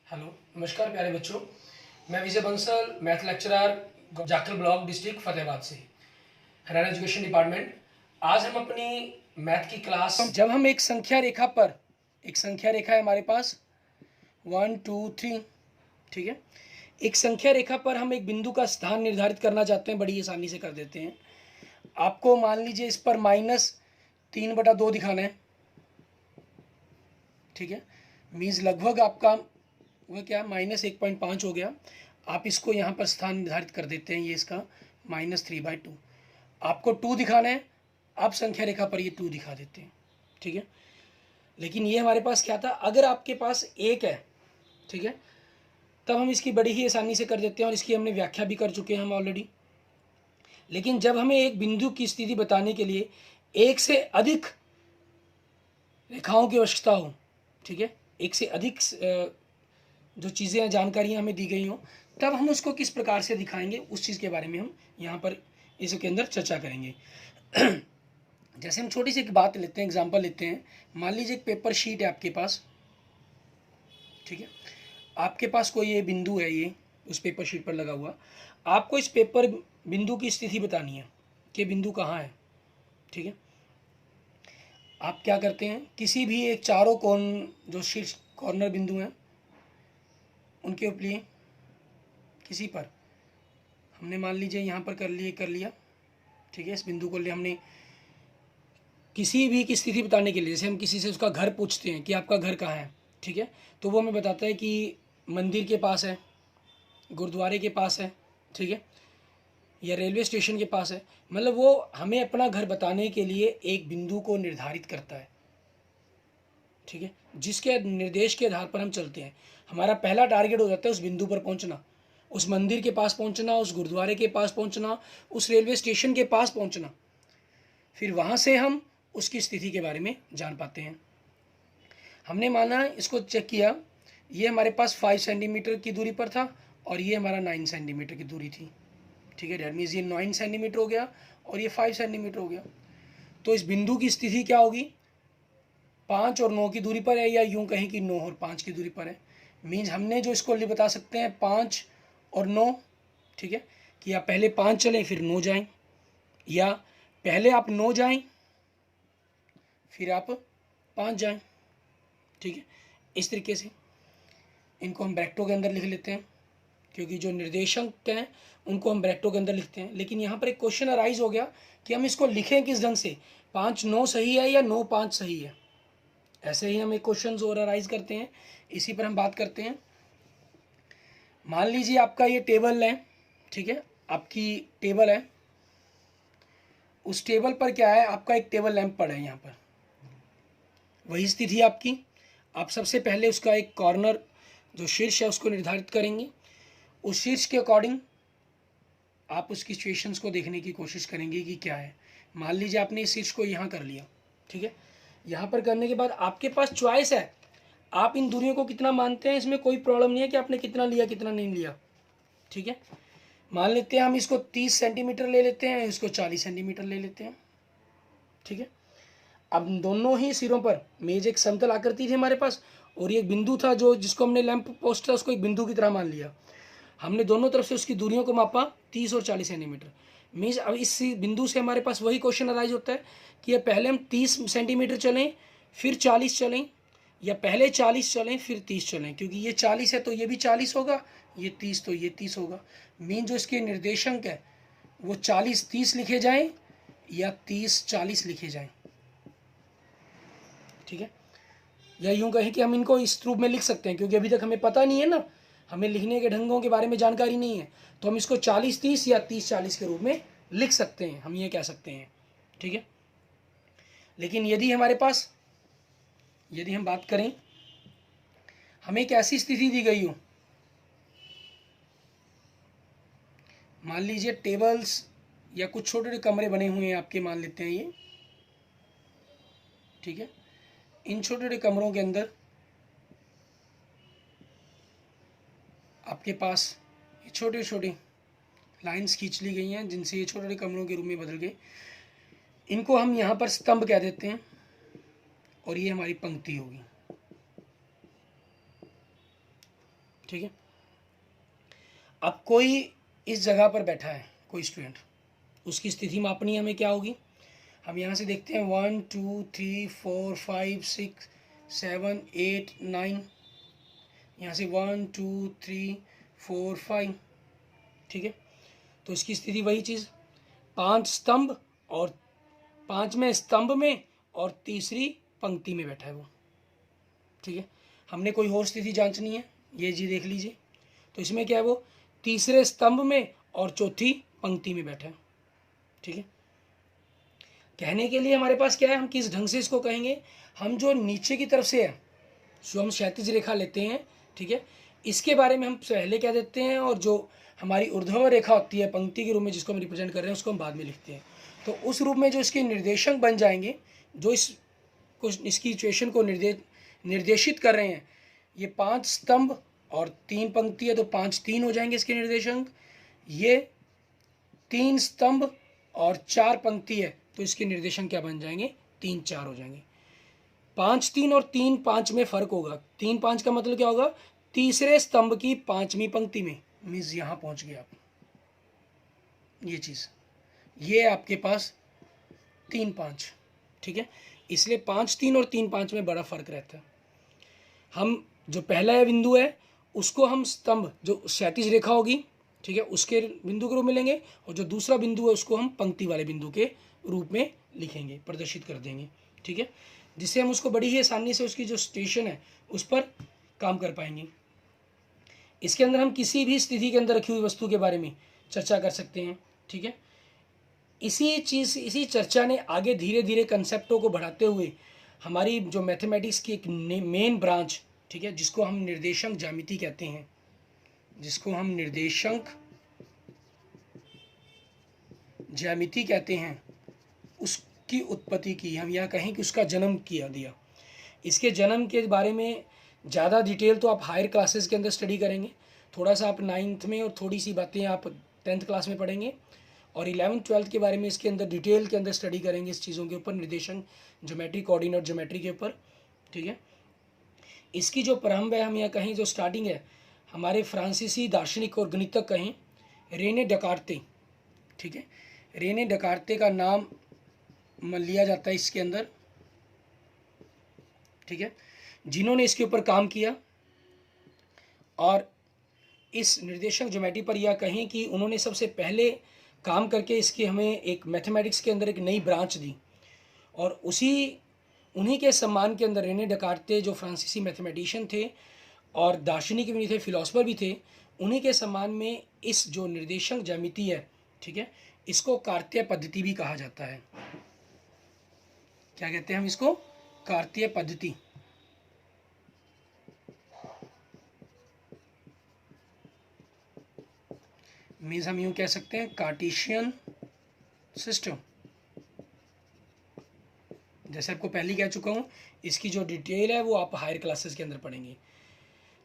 Hello, नमस्कार प्यारे बच्चों। मैं Vijay Bansal, math lecturer, Jakhal block, district Fatehabad से, हरियाणा एजुकेशन डिपार्टमेंट। आज हम अपनी मैथ की क्लास, जब हम एक संख्या रेखा पर, एक संख्या रेखा है हमारे पास 1 2 3, ठीक है। एक संख्या रेखा पर हम एक बिंदु का स्थान निर्धारित करना चाहते हैं, बड़ी आसानी से कर देते हैं। आपको मान लीजिए इस पर -3/2 दिखाना है, ठीक है। मीन्स लगभग आपका वह क्या -1.5 हो गया। आप इसको यहाँ पर स्थान निर्धारित कर देते हैं, ये इसका -3/2। आपको 2 दिखाना है, आप संख्या रेखा पर ये 2 दिखा देते हैं, ठीक है। लेकिन ये हमारे पास क्या था, अगर आपके पास 1 है, ठीक है, तब हम इसकी बड़ी ही आसानी से कर देते हैं और इसकी हमने व्याख्या भी कर चुके हैं हम ऑलरेडी। लेकिन जब हमें एक बिंदु की स्थिति बताने के लिए एक से अधिक रेखाओं की आवश्यकता हो, ठीक है, एक से अधिक जो चीज़ें जानकारियाँ हमें दी गई हों, तब हम उसको किस प्रकार से दिखाएंगे, उस चीज़ के बारे में हम यहाँ पर इसके अंदर चर्चा करेंगे। जैसे हम छोटी सी एक बात लेते हैं, एग्जांपल लेते हैं। मान लीजिए एक पेपर शीट है आपके पास, ठीक है। आपके पास कोई ये बिंदु है, ये उस पेपर शीट पर लगा हुआ। आपको इस पेपर बिंदु की स्थिति बतानी है कि बिंदु कहाँ है, ठीक है। आप क्या करते हैं, किसी भी एक चारों कोण जो शीर्ष कॉर्नर बिंदु हैं उनके लिए किसी पर हमने मान लीजिए यहाँ पर कर लिया, ठीक है। इस बिंदु को ले हमने किसी भी की स्थिति बताने के लिए, जैसे हम किसी से उसका घर पूछते हैं कि आपका घर कहाँ है, ठीक है, तो वो हमें बताता है कि मंदिर के पास है, गुरुद्वारे के पास है, ठीक है, या रेलवे स्टेशन के पास है। मतलब वो हमें अपना घर बताने के लिए एक बिंदु को निर्धारित करता है, ठीक है, जिसके निर्देश के आधार पर हम चलते हैं। हमारा पहला टारगेट हो जाता है उस बिंदु पर पहुंचना, उस मंदिर के पास पहुंचना, उस गुरुद्वारे के पास पहुंचना, उस रेलवे स्टेशन के पास पहुंचना। फिर वहां से हम उसकी स्थिति के बारे में जान पाते हैं। हमने माना, इसको चेक किया, ये हमारे पास 5 सेंटीमीटर की दूरी पर था और ये हमारा 9 सेंटीमीटर की दूरी थी, ठीक है। डेट मीन्स ये 9 सेंटीमीटर हो गया और ये 5 सेंटीमीटर हो गया। तो इस बिंदु की स्थिति क्या होगी, 5 और 9 की दूरी पर है, या यूं कहें कि 9 और 5 की दूरी पर है। मीन्स हमने जो इसको बता सकते हैं 5 और 9, ठीक है, कि आप पहले 5 चलें फिर 9 जाएं, या पहले आप 9 जाएं फिर आप 5 जाएं, ठीक है। इस तरीके से इनको हम ब्रैकेटों के अंदर लिख लेते हैं, क्योंकि जो निर्देशांक हैं उनको हम ब्रैकेटों के अंदर लिखते हैं। लेकिन यहाँ पर एक क्वेश्चन अराइज हो गया कि हम इसको लिखें किस ढंग से, 5 9 सही है या 9 5 सही है। ऐसे ही हम एक क्वेश्चन और अराइज करते हैं, इसी पर हम बात करते हैं। मान लीजिए आपका ये टेबल है, ठीक है, आपकी टेबल है। उस टेबल पर क्या है, आपका एक टेबल लैंप पड़ा है यहाँ पर, वही स्थिति आपकी। आप सबसे पहले उसका एक कॉर्नर जो शीर्ष है उसको निर्धारित करेंगे। उस शीर्ष के अकॉर्डिंग आप उसकी सिचुएशंस को देखने की कोशिश करेंगे कि क्या है। मान लीजिए आपने इस शीर्ष को यहाँ कर लिया, ठीक है। यहाँ पर करने के बाद आपके पास चॉइस है, आप इन दूरियों को कितना मानते हैं, इसमें कोई प्रॉब्लम नहीं है कि आपने कितना लिया कितना नहीं लिया, ठीक है। मान लेते हैं हम इसको 30 सेंटीमीटर ले लेते हैं, इसको 40 सेंटीमीटर ले लेते हैं, ठीक है। अब दोनों ही सिरों पर मेज एक समतल आकृति थी हमारे पास, और ये एक बिंदु था जो जिसको हमने लैंप पोस्ट था उसको एक बिंदु की तरह मान लिया। हमने दोनों तरफ से उसकी दूरियों को मापा 30 और 40 सेंटीमीटर। मीन्स अब इस बिंदु से हमारे पास वही क्वेश्चन अराइज होता है कि ये पहले हम 30 सेंटीमीटर चलें फिर 40 चलें, या पहले 40 चलें फिर 30 चलें। क्योंकि ये 40 है तो ये भी 40 होगा, ये 30 तो ये 30 होगा। मीन जो इसके निर्देशांक है वो 40 30 लिखे जाएं या 30 40 लिखे जाएं, ठीक है। या यूं कहें कि हम इनको इस रूप में लिख सकते हैं, क्योंकि अभी तक हमें पता नहीं है ना, हमें लिखने के ढंगों के बारे में जानकारी नहीं है, तो हम इसको 40 30 या 30 40 के रूप में लिख सकते हैं, हम ये कह सकते हैं, ठीक है। लेकिन यदि हम बात करें, हमें एक ऐसी स्थिति दी गई हो, मान लीजिए टेबल्स या कुछ छोटे छोटे कमरे बने हुए हैं आपके, मान लेते हैं ये, ठीक है। इन छोटे छोटे कमरों के अंदर आपके पास ये छोटे छोटे लाइंस खींच ली गई हैं, जिनसे ये छोटे छोटे कमरों के रूप में बदल गए। इनको हम यहाँ पर स्तंभ कह देते हैं और ये हमारी पंक्ति होगी, ठीक है। अब कोई इस जगह पर बैठा है, कोई स्टूडेंट, उसकी स्थिति मापनी हमें क्या होगी, हम यहाँ से देखते हैं 1 2 3 4 5 6 7 8 9, यहाँ से 1 2 3 4 5, ठीक है। तो इसकी स्थिति वही चीज़, 5 स्तंभ और 5वें स्तंभ में और तीसरी पंक्ति में बैठा है वो, ठीक है। हमने कोई और स्थिति जांचनी है, ये जी देख लीजिए। तो इसमें क्या है, वो तीसरे स्तंभ में और चौथी पंक्ति में बैठा है, ठीक है। कहने के लिए हमारे पास क्या है, हम किस ढंग से इसको कहेंगे, हम जो नीचे की तरफ से है, जो हम क्षैतिज रेखा लेते हैं, ठीक है, इसके बारे में हम पहले कह देते हैं, और जो हमारी ऊर्ध्वाधर रेखा होती है पंक्ति के रूप में जिसको हम रिप्रेजेंट कर रहे हैं, उसको हम बाद में लिखते हैं। तो उस रूप में जो इसके निर्देशक बन जाएंगे, जो इसकी सिचुएशन को निर्देशित कर रहे हैं, ये 5 स्तंभ और 3 पंक्ति है, तो 5 3 हो जाएंगे इसके निर्देशांक। ये 3 स्तंभ और 4 पंक्ति है, तो इसके निर्देशांक क्या बन जाएंगे, 3 4 हो जाएंगे। 5 3 और 3 5 में फर्क होगा। 3 5 का मतलब क्या होगा, तीसरे स्तंभ की 5वीं पंक्ति में, मीन्स यहां पहुंच गए आप, ये चीज, ये आपके पास 3 5, ठीक है। इसलिए 5 3 और 3 5 में बड़ा फर्क रहता है। हम जो पहला बिंदु है उसको हम स्तंभ, जो क्षैतिज रेखा होगी, ठीक है, उसके बिंदु के रूप में लेंगे, और जो दूसरा बिंदु है उसको हम पंक्ति वाले बिंदु के रूप में लिखेंगे, प्रदर्शित कर देंगे, ठीक है, जिससे हम उसको बड़ी ही आसानी से उसकी जो स्टेशन है उस पर काम कर पाएंगे। इसके अंदर हम किसी भी स्थिति के अंदर रखी हुई वस्तु के बारे में चर्चा कर सकते हैं, ठीक है। इसी चर्चा ने आगे धीरे धीरे कंसेप्टों को बढ़ाते हुए हमारी जो मैथमेटिक्स की एक मेन ब्रांच, ठीक है, जिसको हम निर्देशांक ज्यामिति कहते हैं, जिसको हम निर्देशांक ज्यामिति कहते हैं, उसकी उत्पत्ति की, हम यहाँ कहें कि उसका जन्म किया दिया। इसके जन्म के बारे में ज़्यादा डिटेल तो आप हायर क्लासेस के अंदर स्टडी करेंगे, थोड़ा सा आप 9th में, और थोड़ी सी बातें आप 10th क्लास में पढ़ेंगे, और 11th 12th के बारे में इसके अंदर डिटेल के अंदर स्टडी करेंगे इस चीज़ों के ऊपर, निर्देशांक ज्योमेट्री, कोऑर्डिनेट ज्योमेट्री के ऊपर, ठीक है। इसकी जो प्रारंभ है, हम यहाँ कहें जो स्टार्टिंग है, हमारे फ्रांसीसी दार्शनिक और गणितज्ञ कहें रेने डेकार्ते, ठीक है, रेने डेकार्ते का नाम लिया जाता है इसके अंदर, ठीक है, जिन्होंने इसके ऊपर काम किया, और इस निर्देशक ज्योमेट्री पर यह कहें कि उन्होंने सबसे पहले काम करके इसकी हमें एक मैथमेटिक्स के अंदर एक नई ब्रांच दी, और उन्हीं के सम्मान के अंदर रेने डेकार्ते, जो फ्रांसीसी मैथमेटिशियन थे और दार्शनिक भी थे, फिलोसफर भी थे, उन्हीं के सम्मान में इस जो निर्देशांक ज्यामिति है, ठीक है, इसको कार्तीय पद्धति भी कहा जाता है। क्या कहते हैं हम इसको, कार्तीय पद्धति। मीन्स हम यूं कह सकते हैं कार्टेशियन सिस्टम। जैसे आपको पहले कह चुका हूं, इसकी जो डिटेल है वो आप हायर क्लासेस के अंदर पढ़ेंगे,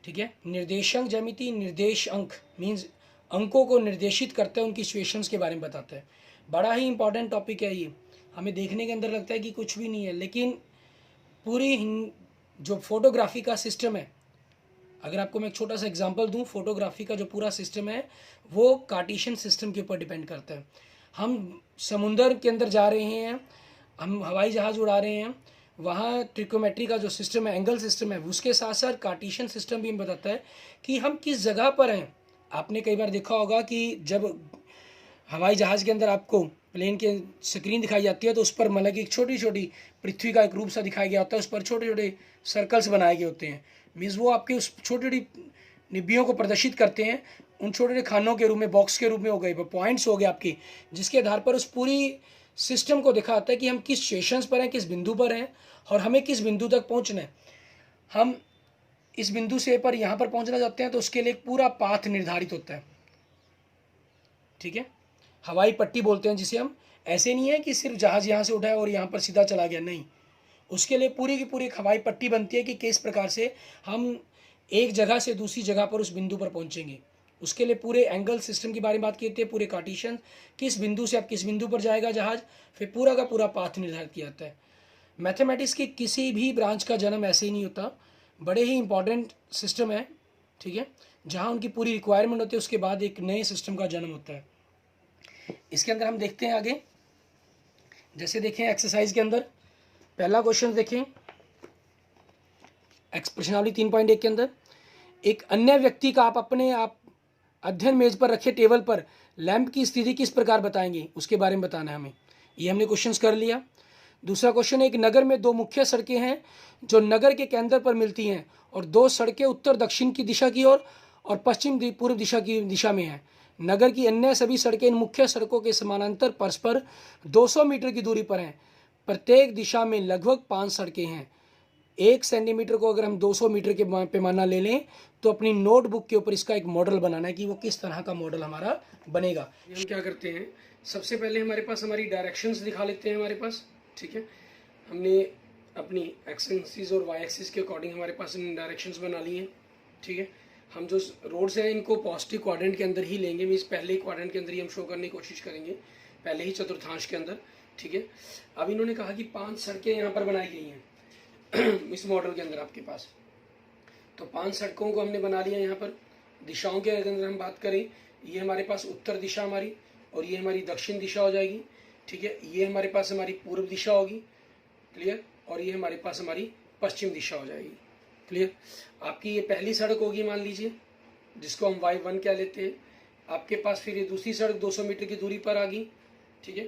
ठीक है। निर्देशांक ज्यामिति, निर्देश अंक मीन्स अंकों को निर्देशित करते हैं, उनकी सिचुएशंस के बारे में बताता है। बड़ा ही इंपॉर्टेंट टॉपिक है ये, हमें देखने के अंदर लगता है कि कुछ भी नहीं है, लेकिन पूरी जो फोटोग्राफी का सिस्टम है, अगर आपको मैं एक छोटा सा एग्जांपल दूं, फोटोग्राफी का जो पूरा सिस्टम है वो कार्टेशियन सिस्टम के ऊपर डिपेंड करता है। हम समुंदर के अंदर जा रहे हैं, हम हवाई जहाज़ उड़ा रहे हैं, वहाँ ट्रिकोमेट्री का जो सिस्टम है, एंगल सिस्टम है, उसके साथ साथ कार्टेशियन सिस्टम भी हमें बताता है कि हम किस जगह पर हैं। आपने कई बार देखा होगा कि जब हवाई जहाज़ के अंदर आपको प्लेन के स्क्रीन दिखाई जाती है, तो उस पर मतलब कि एक छोटी छोटी पृथ्वी का एक रूप सा दिखाया गया होता है, उस पर छोटे छोटे सर्कल्स बनाए गए होते हैं, मीन्स वो आपके उस छोटी छोटी निबियों को प्रदर्शित करते हैं, उन छोटे छोटे खानों के रूप में, बॉक्स के रूप में हो गए, पॉइंट्स हो गए आपके, जिसके आधार पर उस पूरी सिस्टम को दिखाता है कि हम किस स्टेशन पर हैं, किस बिंदु पर हैं, और हमें किस बिंदु तक पहुंचना है। हम इस बिंदु से पर यहाँ पर पहुंचना चाहते हैं, तो उसके लिए एक पूरा पाथ निर्धारित होता है, ठीक है। हवाई पट्टी बोलते हैं जिसे हम, ऐसे नहीं है कि सिर्फ जहाज़ यहाँ से उठाया और यहाँ पर सीधा चला गया, नहीं, उसके लिए पूरी की पूरी एक हवाई पट्टी बनती है कि किस प्रकार से हम एक जगह से दूसरी जगह पर उस बिंदु पर पहुँचेंगे। उसके लिए पूरे एंगल सिस्टम के बारे में बात करते हैं, पूरे कार्टेशियन, किस बिंदु से आप किस बिंदु पर जाएगा जहाज़, फिर पूरा का पूरा पाथ निर्धारित किया जाता है। मैथमेटिक्स की किसी भी ब्रांच का जन्म ऐसे ही नहीं होता, बड़े ही इंपॉर्टेंट सिस्टम है, ठीक है, जहाँ उनकी पूरी रिक्वायरमेंट होती है, उसके बाद एक नए सिस्टम का जन्म होता है। इसके अंदर हम देखते हैं आगे, जैसे देखें एक्सरसाइज के अंदर पहला क्वेश्चन देखें, प्रश्नावली 3.1 के अंदर, एक अन्य व्यक्ति का आप अध्ययन मेज पर रखे टेबल पर लैंप की स्थिति किस प्रकार बताएंगे, उसके बारे में बताना है हमें। ये हमने क्वेश्चंस कर लिया। दूसरा क्वेश्चन है, एक नगर में दो मुख्य सड़कें हैं जो नगर के केंद्र पर मिलती हैं और दो सड़कें उत्तर दक्षिण की दिशा की ओर और पश्चिम पूर्व दिशा की दिशा में हैं। नगर की अन्य सभी सड़कें इन मुख्य सड़कों के समानांतर परस्पर 200 मीटर की दूरी पर हैं। प्रत्येक दिशा में लगभग 5 सड़कें हैं। 1 सेंटीमीटर को अगर हम 200 मीटर के पैमाना ले लें तो अपनी नोटबुक के ऊपर इसका एक मॉडल बनाना है कि वो किस तरह का मॉडल हमारा बनेगा। हम क्या करते हैं, सबसे पहले हमारे पास हमारी डायरेक्शंस दिखा लेते हैं हमारे पास। ठीक है, हमने अपनी एक्स एक्सिस और वाई एक्सिस के अकॉर्डिंग हमारे पास डायरेक्शंस बना लिए हैं। ठीक है, हम जो रोड्स हैं इनको पॉजिटिव क्वाड्रेंट के अंदर ही लेंगे, मीन्स पहले ही क्वाड्रेंट के अंदर ही हम शो करने की कोशिश करेंगे, पहले ही चतुर्थांश के अंदर। ठीक है, अब इन्होंने कहा कि 5 सड़कें यहाँ पर बनाई गई हैं इस मॉडल के अंदर आपके पास, तो 5 सड़कों को हमने बना लिया। यहाँ पर दिशाओं के अंदर हम बात करें, ये हमारे पास उत्तर दिशा हमारी, और ये हमारी दक्षिण दिशा हो जाएगी। ठीक है, ये हमारे पास हमारी पूर्व दिशा होगी, क्लियर, और ये हमारे पास हमारी पश्चिम दिशा हो जाएगी, क्लियर। आपकी ये पहली सड़क होगी मान लीजिए, जिसको हम y1 क्या लेते हैं। आपके पास फिर ये दूसरी सड़क 200 मीटर की दूरी पर आ गई। ठीक है,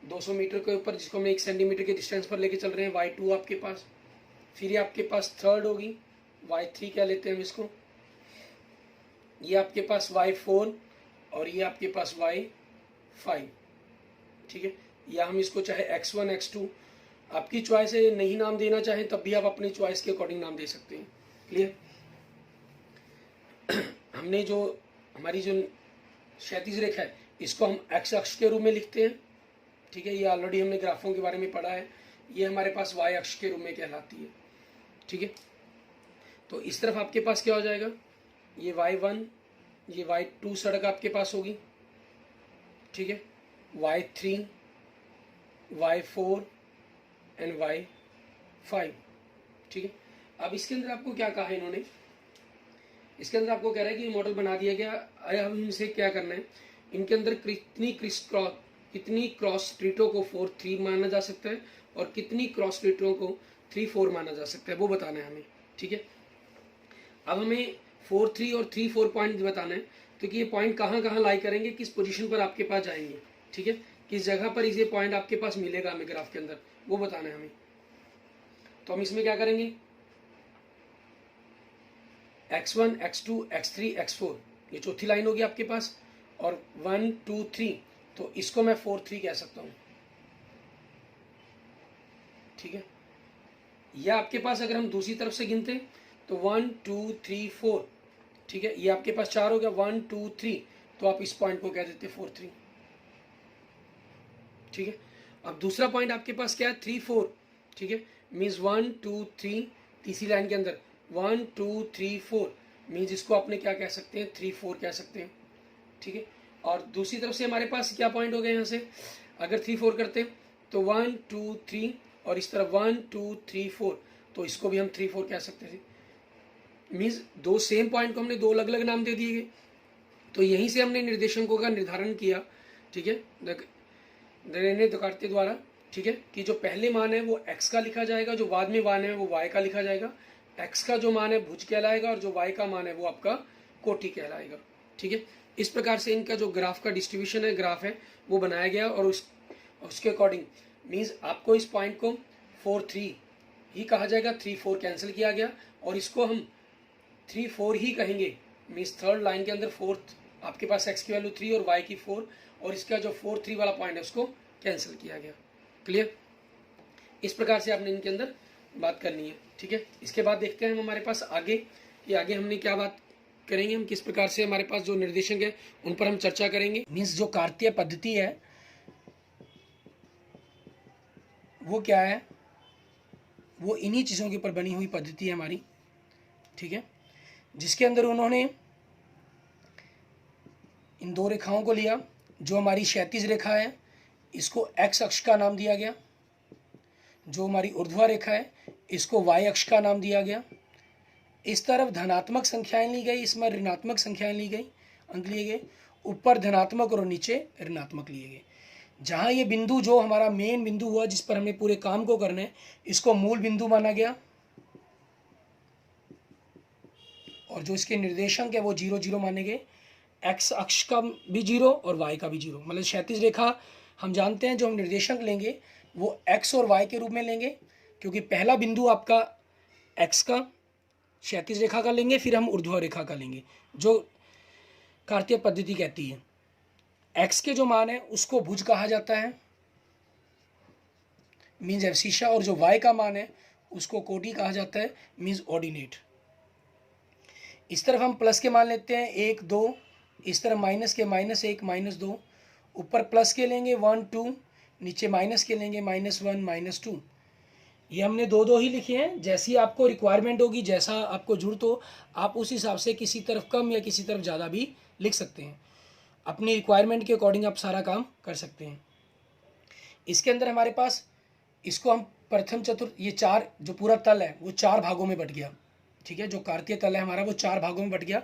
200 मीटर के ऊपर, जिसको हम 1 सेंटीमीटर के डिस्टेंस पर लेके चल रहे हैं, y2 आपके पास। फिर ये आपके पास थर्ड होगी, y3 क्या लेते हैं हम इसको, ये आपके पास y4 और ये आपके पास y5। ठीक है, या हम इसको चाहे x1 x2 आपकी चॉइस है, नहीं नाम देना चाहें तब भी आप अपनी चॉइस के अकॉर्डिंग नाम दे सकते हैं, क्लियर। हमने जो हमारी जो क्षैतिज रेखा है इसको हम x अक्ष के रूप में लिखते हैं। ठीक है, ये ऑलरेडी हमने ग्राफों के बारे में पढ़ा है, ये हमारे पास y अक्ष के रूप में कहलाती है। ठीक है, तो इस तरफ आपके पास क्या हो जाएगा, ये y1, ये y2 सड़क आपके पास होगी। ठीक है, y3, y4 एंड y5। ठीक है, अब इसके अंदर आपको क्या कहा है इन्होंने, इसके अंदर आपको कह रहा है कि मॉडल बना दिया गया। अब इनसे क्या करना है, इनके अंदर कितनी क्रॉस स्ट्रीटों को 4-3 माना जा सकता है और कितनी क्रॉस स्ट्रीटों को 3-4 माना जा सकता है, वो बताना है हमें। ठीक है, अब हमें 4-3 और 3-4 पॉइंट बताना है, तो कि ये पॉइंट कहाँ कहाँ लाई करेंगे, किस पोजीशन पर आपके पास जाएंगे। ठीक है, किस जगह पर ये पॉइंट आपके पास मिलेगा हमें ग्राफ के अंदर, वो बताना है हमें। तो हम इसमें क्या करेंगे, x1 x2 x3 x4 ये चौथी लाइन होगी आपके पास, और 1 2 3, तो इसको मैं 4-3 कह सकता हूँ। ठीक है, या आपके पास अगर हम दूसरी तरफ से गिनते तो 1 2 3 4। ठीक है, ये आपके पास 4 हो गया, 1 2 3, तो आप इस पॉइंट को कह देते 4-3। ठीक है, अब दूसरा पॉइंट आपके पास क्या है, 3-4। ठीक है, मीन्स 1 2 3, तीसरी लाइन के अंदर 1 2 3 4, मीन्स इसको आपने क्या कह सकते हैं, 3-4 कह सकते हैं। ठीक है, और दूसरी तरफ से हमारे पास क्या पॉइंट हो गए, यहाँ से अगर 3-4 करते तो 1 2 3, और इस तरफ 1 2 3 4, तो इसको भी हम 3-4 कह सकते थे। मीन्स दो सेम पॉइंट को हमने दो अलग अलग नाम दे दिए गए, तो यहीं से हमने निर्देशांकों का निर्धारण किया। ठीक है, रेने दुकार्ते द्वारा। ठीक है, कि जो पहले मान है वो x का लिखा जाएगा, जो बाद में मान है वो y का लिखा जाएगा। x का जो मान है भुज कहलाएगा, और जो y का मान है वो आपका कोटि कहलाएगा। ठीक है, इस प्रकार से इनका जो ग्राफ का डिस्ट्रीब्यूशन है, ग्राफ है, वो बनाया गया, और उसके अकॉर्डिंग मीन्स आपको इस पॉइंट को 4-3 ही कहा जाएगा, 3-4 कैंसिल किया गया, और इसको हम 3-4 ही कहेंगे। मीन्स थर्ड लाइन के अंदर फोर्थ आपके पास x की वैल्यू 3 और y की 4, और इसका जो 4-3 वाला पॉइंट है उसको कैंसिल किया गया। क्लियर, इस प्रकार से आपने इनके अंदर बात करनी है। ठीक है, इसके बाद देखते हैं हम हमारे पास आगे कि आगे हमने क्या बात करेंगे, हम किस प्रकार से हमारे पास जो निर्देशक है उन पर हम चर्चा करेंगे। मीन्स जो कार्तीय पद्धति है वो क्या है, वो इन्हीं चीज़ों के ऊपर बनी हुई पद्धति है हमारी। ठीक है, जिसके अंदर उन्होंने इन दो रेखाओं को लिया, जो हमारी क्षैतिज रेखा है इसको x अक्ष का नाम दिया गया, जो हमारी ऊर्ध्वा रेखा है इसको y अक्ष का नाम दिया गया, इस तरफ धनात्मक संख्याएं ली गई, इसमें ऋणात्मक संख्याएं ली गई, अंक लिए गए, ऊपर धनात्मक और नीचे ऋणात्मक लिए गए। जहाँ ये बिंदु जो हमारा मेन बिंदु हुआ जिस पर हमने पूरे काम को करना है, इसको मूल बिंदु माना गया, और जो इसके निर्देशांक है वो 0 0 माने गए। एक्स अक्ष का भी 0 और वाई का भी 0, मतलब क्षैतिज रेखा हम जानते हैं जो हम निर्देशांक लेंगे वो एक्स और वाई के रूप में लेंगे, क्योंकि पहला बिंदु आपका एक्स का क्षैतिज रेखा का लेंगे, फिर हम ऊर्ध्वाधर रेखा का लेंगे जो कार्तीय पद्धति कहती है। एक्स के जो मान है उसको भुज कहा जाता है, मीन्स एब्सिशा, और जो वाई का मान है उसको कोटि कहा जाता है, मीन्स ऑर्डिनेट। इस तरफ हम प्लस के मान लेते हैं 1 2, इस तरफ माइनस के -1 -2, ऊपर प्लस के लेंगे 1 2, नीचे माइनस के लेंगे -1 -2। ये हमने 2 2 ही लिखे हैं, जैसी आपको रिक्वायरमेंट होगी, जैसा आपको जरूरत हो आप उस हिसाब से किसी तरफ कम या किसी तरफ ज़्यादा भी लिख सकते हैं। अपनी रिक्वायरमेंट के अकॉर्डिंग आप सारा काम कर सकते हैं। इसके अंदर हमारे पास इसको हम प्रथम चतुर्थ, ये 4 जो पूरा तल है वो 4 भागों में बट गया, ठीक है। जो कार्तीय तल है हमारा वो 4 भागों में बट गया,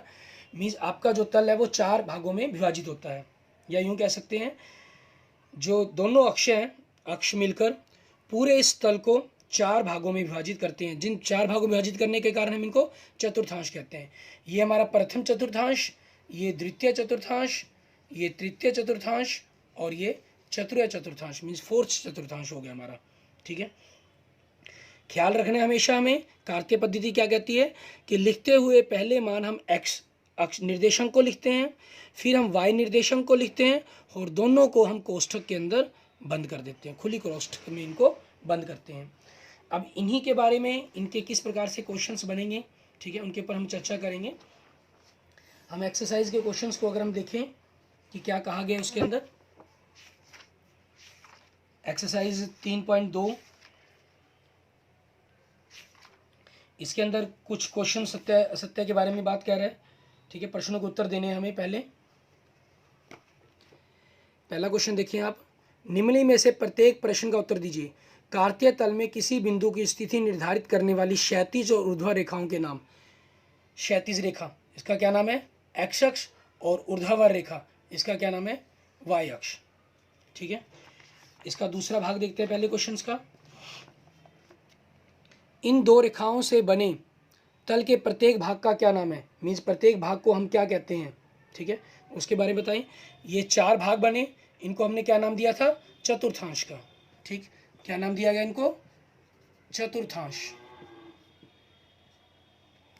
मीन्स आपका जो तल है वो 4 भागों में विभाजित होता है, या यूँ कह सकते हैं जो दोनों अक्ष हैं, अक्ष मिलकर पूरे इस तल को 4 भागों में विभाजित करते हैं। जिन 4 भागों में विभाजित करने के कारण हम इनको चतुर्थांश कहते हैं। ये हमारा प्रथम चतुर्थांश, ये द्वितीय चतुर्थांश, ये तृतीय चतुर्थांश, और ये चतुर्थ चतुर्थांश, मीन्स फोर्थ चतुर्थांश हो गया हमारा, ठीक है। ख्याल रखना हमेशा हमें, कार्तीय पद्धति क्या कहती है कि लिखते हुए पहले मान हम एक्स अक्ष निर्देशांक को लिखते हैं, फिर हम वाई निर्देशांक को लिखते हैं, और दोनों को हम कोष्ठक के अंदर बंद कर देते हैं, खुली कोष्ठक में इनको बंद करते हैं। अब इन्हीं के बारे में, इनके किस प्रकार से क्वेश्चंस बनेंगे, ठीक है, उनके ऊपर हम चर्चा करेंगे। हम एक्सरसाइज के क्वेश्चंस को अगर हम देखें कि क्या कहा गया उसके अंदर, एक्सरसाइज 3.2, इसके अंदर कुछ क्वेश्चन सत्य असत्य के बारे में बात कर रहे हैं, ठीक है। प्रश्नों के उत्तर देने हैं हमें। पहला क्वेश्चन देखिए आप, निम्न में से प्रत्येक प्रश्न का उत्तर दीजिए। कार्तीय तल में किसी बिंदु की स्थिति निर्धारित करने वाली क्षैतिज और ऊर्ध्वाधर रेखाओं के नाम। क्षैतिज रेखा इसका क्या नाम है एक्स अक्ष, और ऊर्ध्वाधर रेखा इसका क्या नाम है वाई अक्ष, ठीक है। इसका दूसरा भाग देखते हैं पहले क्वेश्चन का। इन 2 रेखाओं से बने तल के प्रत्येक भाग का क्या नाम है, मीन्स प्रत्येक भाग को हम क्या कहते हैं, ठीक है, उसके बारे में बताएं। ये 4 भाग बने, इनको हमने क्या नाम दिया था चतुर्थांश का, ठीक, क्या नाम दिया गया इनको चतुर्थांश,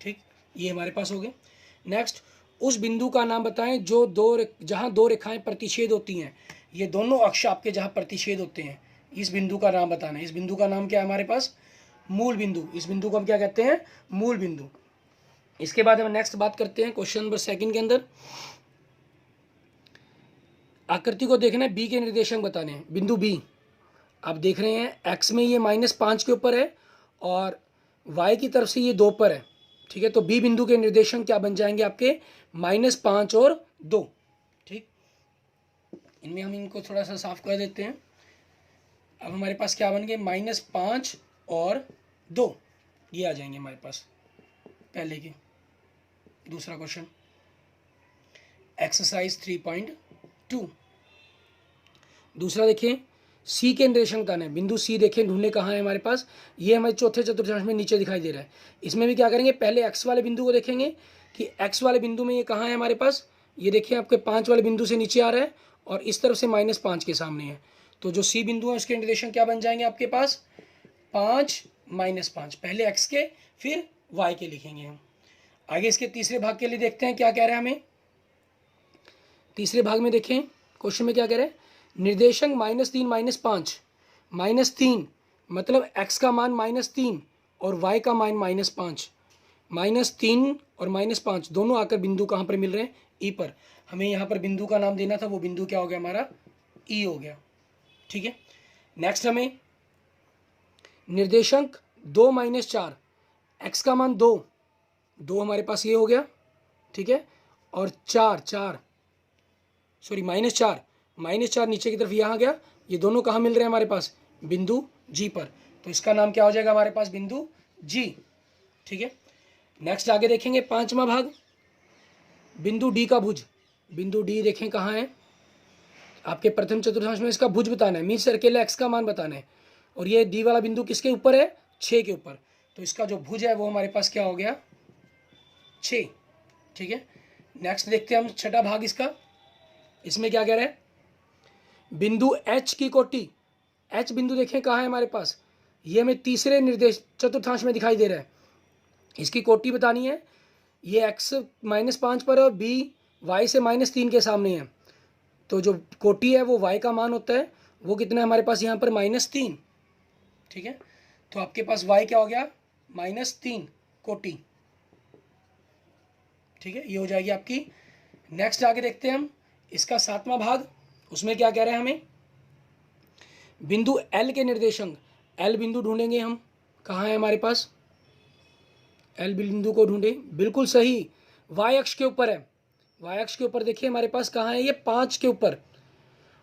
ठीक, ये हमारे पास हो गए। नेक्स्ट, उस बिंदु का नाम बताएं जो जहां 2 रेखाएं प्रतिच्छेद होती हैं। ये दोनों अक्ष आपके जहां प्रतिच्छेद होते हैं, इस बिंदु का नाम बताना है। इस बिंदु का नाम क्या है हमारे पास मूल बिंदु, इस बिंदु को हम क्या कहते हैं मूल बिंदु। इसके बाद हम नेक्स्ट बात करते हैं क्वेश्चन नंबर 2 के अंदर। आकृति को देखना है, बी के निर्देशांक बताने हैं। बिंदु बी आप देख रहे हैं एक्स में ये -5 के ऊपर है और वाई की तरफ से ये 2 पर है, ठीक है। तो बी बिंदु के निर्देशांक क्या बन जाएंगे आपके -5 और 2, ठीक। इनमें हम इनको थोड़ा सा साफ कर देते हैं। अब हमारे पास क्या बन गए -5 और 2, ये आ जाएंगे हमारे पास पहले के। दूसरा क्वेश्चन एक्सरसाइज 3.2, दूसरा देखिए, सी के निर्देशांक बताना है। बिंदु सी देखें ढूंढने कहाँ है हमारे पास, ये हमारे चौथे चतुर्थांश में नीचे दिखाई दे रहा है। इसमें भी क्या करेंगे, पहले एक्स वाले बिंदु को देखेंगे कि एक्स वाले बिंदु में ये कहाँ है हमारे पास। ये देखिए आपके 5 वाले बिंदु से नीचे आ रहा है और इस तरफ से -5 के सामने है। तो जो सी बिंदु है उसके निर्देशांक क्या बन जाएंगे आपके पास 5 -5, पहले एक्स के फिर वाई के लिखेंगे हम। आगे इसके तीसरे भाग के लिए देखते हैं क्या कह रहे हैं हमें। तीसरे भाग में देखें क्वेश्चन में क्या कह रहे हैं, निर्देशांक -3 -5, -3 मतलब x का मान -3 और y का मान -5, -3 और -5 दोनों आकर बिंदु कहाँ पर मिल रहे हैं ई पर। हमें यहाँ पर बिंदु का नाम देना था, वो बिंदु क्या हो गया हमारा ई हो गया, ठीक है। नेक्स्ट हमें निर्देशांक 2 -4, x का मान 2 हमारे पास ये हो गया, ठीक है, और 4 -4 नीचे की तरफ यहाँ आ गया। ये दोनों कहाँ मिल रहे हैं हमारे पास बिंदु जी पर, तो इसका नाम क्या हो जाएगा हमारे पास बिंदु जी, ठीक है। नेक्स्ट आगे देखेंगे 5वां भाग, बिंदु डी का भुज। बिंदु डी देखें कहाँ है, आपके प्रथम चतुर्थांश में इसका भुज बताना है, मीन सर्किल एक्स का मान बताना है। और ये डी वाला बिंदु किसके ऊपर है, 6 के ऊपर। तो इसका जो भुज है वो हमारे पास क्या हो गया, 6। ठीक है, नेक्स्ट देखते हैं हम छठा भाग इसका। इसमें क्या कह रहे हैं, बिंदु एच की कोटि। एच बिंदु देखें कहाँ है हमारे पास, ये हमें तीसरे निर्देश चतुर्थांश में दिखाई दे रहा है। इसकी कोटि बतानी है, ये एक्स -5 पर और बी वाई से -3 के सामने है। तो जो कोटि है वो y का मान होता है, वो कितना है हमारे पास यहाँ पर -3। ठीक है, तो आपके पास y क्या हो गया, -3 कोटि। ठीक है, ये हो जाएगी आपकी। नेक्स्ट आगे देखते हैं हम इसका 7वां भाग। उसमें क्या कह रहे हैं हमें, बिंदु L के निर्देशांक। L बिंदु ढूंढेंगे हम, कहाँ है हमारे पास, L बिंदु को ढूंढे, बिल्कुल सही, y अक्ष के ऊपर है। y अक्ष के ऊपर देखिए हमारे पास कहाँ है, ये 5 के ऊपर,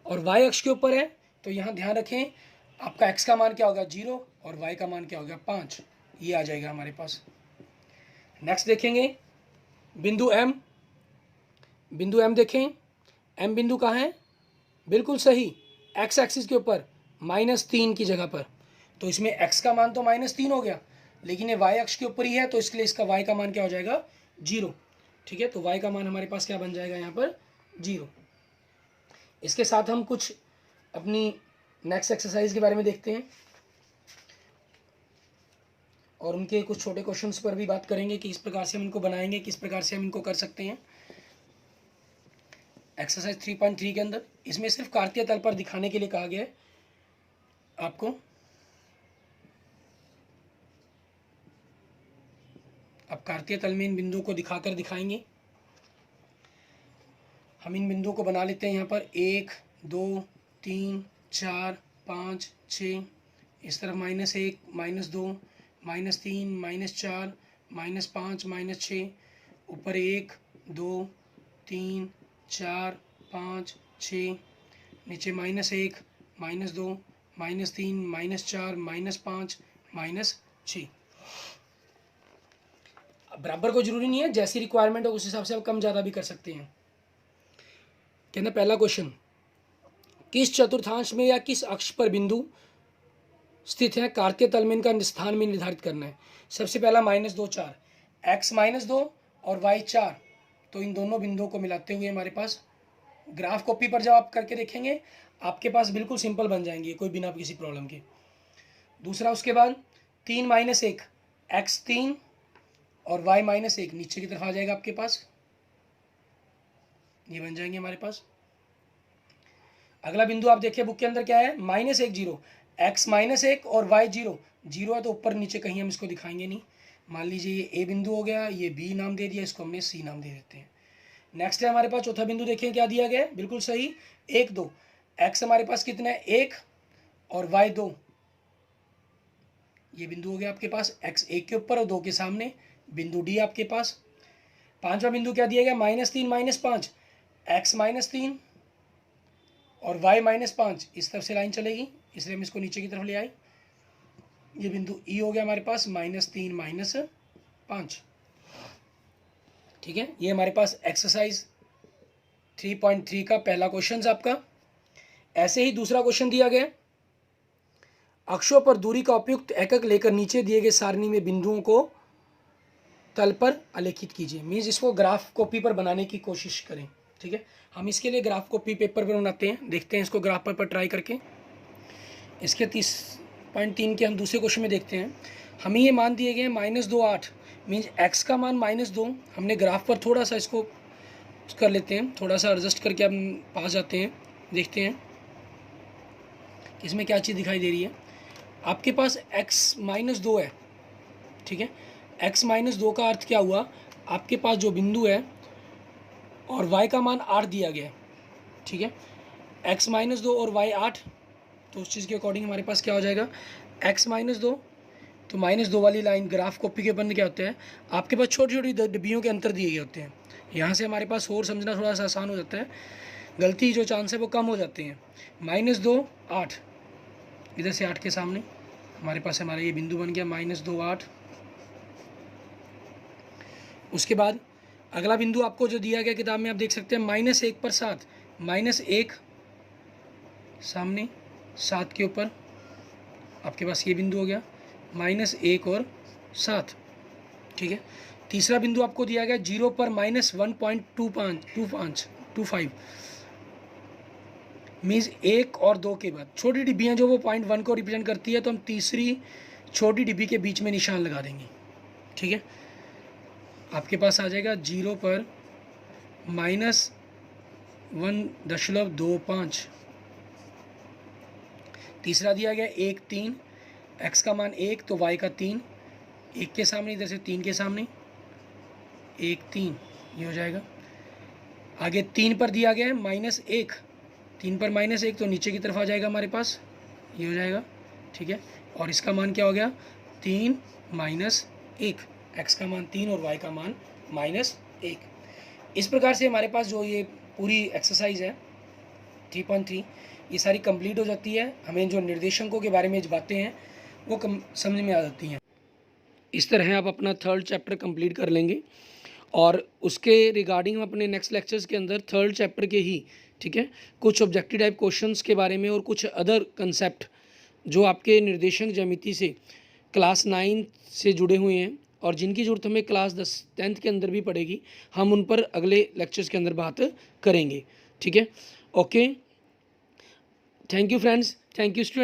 और y अक्ष के ऊपर है। तो यहाँ ध्यान रखें, आपका x का मान क्या होगा, 0, और y का मान क्या होगा, 5। ये आ जाएगा हमारे पास। नेक्स्ट देखेंगे बिंदु M। बिंदु M देखें, M बिंदु कहाँ है, बिल्कुल सही, x एक्सिस के ऊपर -3 की जगह पर। तो इसमें x का मान तो -3 हो गया, लेकिन ये y अक्ष के ऊपर ही है, तो इसके लिए इसका y का मान क्या हो जाएगा, 0। ठीक है, तो y का मान हमारे पास क्या बन जाएगा यहाँ पर, 0। इसके साथ हम कुछ अपनी नेक्स्ट एक्सरसाइज के बारे में देखते हैं और उनके कुछ छोटे क्वेश्चंस पर भी बात करेंगे कि किस प्रकार से हम इनको बनाएंगे, किस प्रकार से हम इनको कर सकते हैं। एक्सरसाइज 3.3 के अंदर इसमें सिर्फ कार्तीय तल पर दिखाने के लिए कहा गया है आपको। अब कार्तीय तल में इन बिंदुओं को दिखाकर दिखाएंगे। हम इन बिंदुओं को बना लेते हैं यहाँ पर 1, 2, 3, 4, 5, 6, इस तरफ -1, -2, -3, -4, -5, -6, ऊपर 1, 2, 3, 4, 5, 6, नीचे -1, -2, -3, -4, -5, -6। बराबर को जरूरी नहीं है, जैसी रिक्वायरमेंट हो उस हिसाब से आप कम ज़्यादा भी कर सकते हैं। कहना पहला क्वेश्चन, किस चतुर्थांश में या किस अक्ष पर बिंदु स्थित है, कार्तीय तल में इनका स्थान में निर्धारित करना है। सबसे पहला -2, 4, x -2 और y 4। तो इन दोनों बिंदुओं को मिलाते हुए हमारे पास ग्राफ कॉपी पर जब आप करके देखेंगे आपके पास बिल्कुल सिंपल बन जाएंगे, कोई बिना किसी प्रॉब्लम के। दूसरा उसके बाद 3 - 1, x 3 और y -1 नीचे की तरफ आ जाएगा आपके पास, ये बन जाएंगे हमारे पास। अगला बिंदु आप देखिए बुक के अंदर क्या है, -1, 0, x -1 और y 0। 0 है तो ऊपर नीचे कहीं हम इसको दिखाएंगे नहीं। मान लीजिए ये a बिंदु हो गया, ये b नाम दे दिया, इसको हमने c नाम दे देते हैं। नेक्स्ट है हमारे पास चौथा बिंदु, देखिए क्या दिया गया है, बिल्कुल सही, 1, 2। x हमारे पास कितना है, 1 और y 2। ये बिंदु हो गया आपके पास, x 1 के ऊपर और 2 के सामने, बिंदु डी आपके पास। पांचवा बिंदु क्या दिया गया, -3, -5, x -3 और y -5, इस तरफ से लाइन चलेगी, इसलिए हम इसको नीचे की तरफ ले आए। ये बिंदु ई हो गया हमारे पास, -3 -5। ठीक है, ये हमारे पास एक्सरसाइज 3.3 का पहला क्वेश्चन आपका। ऐसे ही दूसरा क्वेश्चन दिया गया, अक्षों पर दूरी का उपयुक्त एकक लेकर नीचे दिए गए सारणी में बिंदुओं को तल पर आलेखित कीजिए। मीन्स इसको ग्राफ कॉपी पर बनाने की कोशिश करें। ठीक है, हम इसके लिए ग्राफ कॉपी पेपर पर बनाते हैं, देखते हैं इसको ग्राफ पर ट्राई करके। इसके 30.3 के हम दूसरे क्वेश्चन में देखते हैं। हमें ये मान दिए गए हैं -2, 8, मीन्स x का मान -2। हमने ग्राफ पर थोड़ा सा इसको कर लेते हैं, थोड़ा सा एडजस्ट करके हम पास जाते हैं, देखते हैं कि इसमें क्या चीज़ दिखाई दे रही है। आपके पास x -2 है। ठीक है, x -2 का अर्थ क्या हुआ, आपके पास जो बिंदु है और y का मान 8 दिया गया है। ठीक है, x -2 और y 8, तो उस चीज़ के अकॉर्डिंग हमारे पास क्या हो जाएगा, x -2, तो -2 वाली लाइन ग्राफ कॉपी के बंद क्या होते हैं, आपके पास छोटी छोटी डब्बियों के अंतर दिए गए होते हैं। यहाँ से हमारे पास और समझना थोड़ा सा आसान हो जाता है, गलती जो चांस है वो कम हो जाते हैं। -2, 8, इधर से 8 के सामने हमारे पास हमारा ये बिंदु बन गया, -2, 8। उसके बाद अगला बिंदु आपको जो दिया गया किताब में, आप देख सकते हैं -1 पर 7, -1 सामने 7 के ऊपर आपके पास ये बिंदु हो गया, -1 और 7, ठीक है। तीसरा बिंदु आपको दिया गया 0 पर -1.25 मीन्स 1 और 2 के बाद छोटी डिब्बियाँ जो वो 0.1 को रिप्रेजेंट करती है, तो हम तीसरी छोटी डिब्बी के बीच में निशान लगा देंगे, ठीक है। आपके पास आ जाएगा 0 पर -1.25। तीसरा दिया गया 1 3, x का मान 1 तो y का 3, 1 के सामने इधर से 3 के सामने 1 3 ये हो जाएगा। आगे 3 पर दिया गया है -1, 3 पर -1 तो नीचे की तरफ आ जाएगा हमारे पास, ये हो जाएगा, ठीक है। और इसका मान क्या हो गया 3 -1, x का मान 3 और y का मान -1। इस प्रकार से हमारे पास जो ये पूरी एक्सरसाइज है 3.3 ये सारी कंप्लीट हो जाती है। हमें जो निर्देशांकों के बारे में जो बातें हैं वो समझ में आ जाती हैं। इस तरह आप अपना 3rd चैप्टर कंप्लीट कर लेंगे और उसके रिगार्डिंग अपने नेक्स्ट लेक्चर्स के अंदर 3rd चैप्टर के ही, ठीक है, कुछ ऑब्जेक्टिव टाइप क्वेश्चंस के बारे में और कुछ अदर कंसेप्ट जो आपके निर्देशांक ज्यामिति से क्लास 9 से जुड़े हुए हैं और जिनकी ज़रूरत हमें क्लास 10th के अंदर भी पड़ेगी, हम उन पर अगले लेक्चर्स के अंदर बात करेंगे, ठीक है। Okay, thank you friends, thank you student.